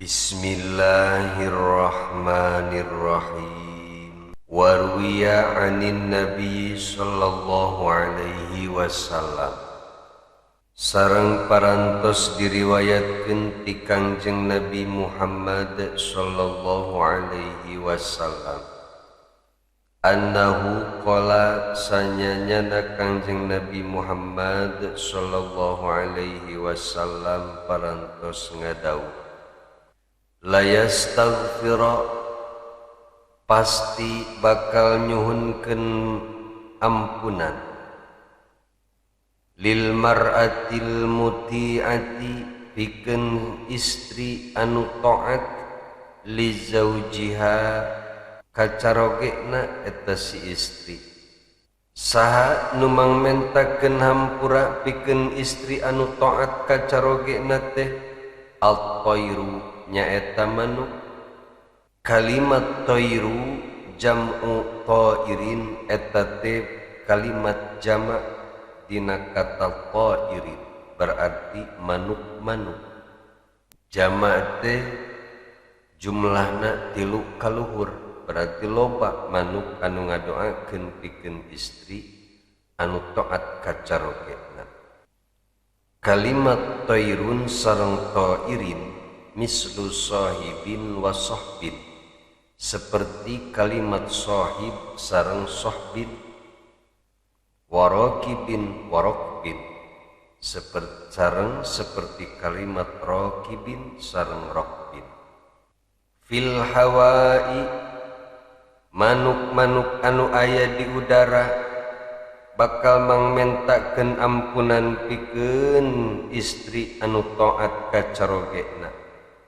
Bismillahirrahmanirrahim. Warwiya 'anin Nabi sallallahu alaihi wasallam. Sareng parantos diriwayatkeun ti Kangjeng Nabi Muhammad sallallahu alaihi wasallam. Annahu qala sanyanyana Kangjeng Nabi Muhammad sallallahu alaihi wasallam parantos ngadawuh, la yastaghfira, pasti bakal nyuhunkeun ampunan, lil mar'atil muti'ati, pikeun istri anu taat, li zaujiha, kacarogena eta si istri. Saha nu mangmentakeun hampura pikeun istri anu taat kacarogena teh? Al-tayru, nyaeta manuk. Kalimat tayru jam'u tairin, eta teh kalimat jamak dina kata tairin, berarti manuk-manuk. Jamak teh jumlahna 3 kaluhur, berarti loba manuk anu ngadoakeun pikeun istri anu taat kacarogena. Kalimat tairun sareng tairin mislu sahibin wa sahbin, seperti kalimat sahib sareng sahbin. Warakibin warakbin, seperti kalimat rakibin sareng rakbin. Fil hawai, manuk-manuk anu aya di udara bakal mangmentakeun ampunan pikeun istri anu taat kacarogena.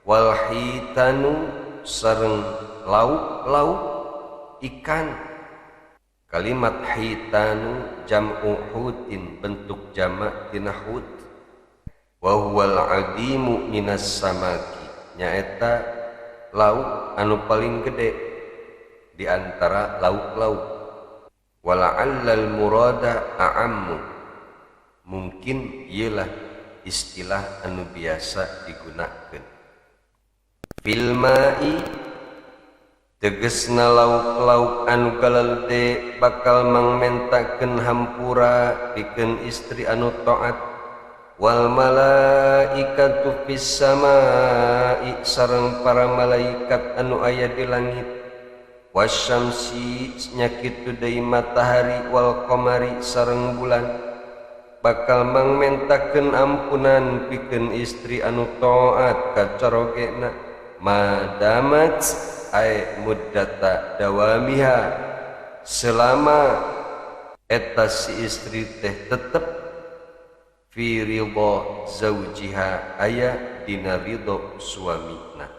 Wal hitanu, sareng lauk-lauk ikan. Kalimat hitanu jam'u hutin, bentuk jamak tina hut. Wa huwal adimu minas samaki, nyaeta lauk anu paling gede di antara lauk-lauk. Wala'allal murada a'ammu, mungkin ialah istilah anu biasa digunakeun. Fil ma'i, tegesna lauk-lauk anu galalde bakal mangmentakeun hampura pikeun istri anu taat. Wal malaikatu fis samai, sareng para malaikat anu aya di langit. Wasyamsi, nyakitu deui matahari. Wal qamari, sareng bulan bakal mangmentakeun ampunan pikeun istri anu taat kacarogena. Madamat ay muddata dawamiha, selama eta si istri teh tetep fi ridha zaujiha, aya dina ridho suamina.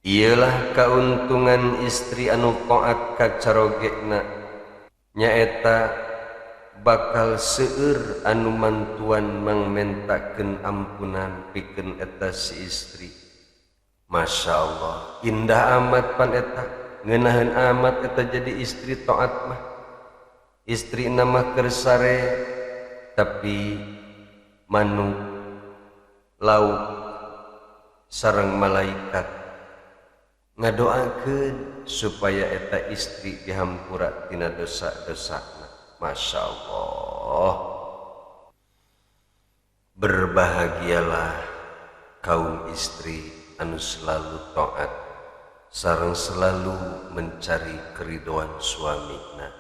Ialah kauntungan istri anu taat kacarogena, nyaeta bakal seueur anu mantuan mangmentakeun ampunan pikeun eta si istri. Masya Allah, indah amat pan eta, ngeunaheun amat eta jadi istri taat mah. Istri nama kersare, tapi manuk, lauk, sareng malaikat ngadoakeun supaya eta istri dihampura tina dosa-dosana. Masya Allah, berbahagialah kaum istri anu selalu taat sareng selalu mencari keridoan suamina.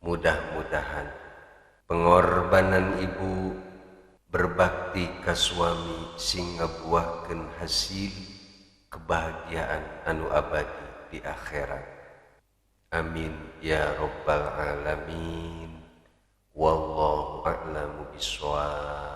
Mudah-mudahan pengorbanan ibu berbakti ka suami sing ngabuahkeun hasil kebahagiaan anu abadi di akhirat. Amin ya rabbal alamin. Wallahu a'lamu bishawab.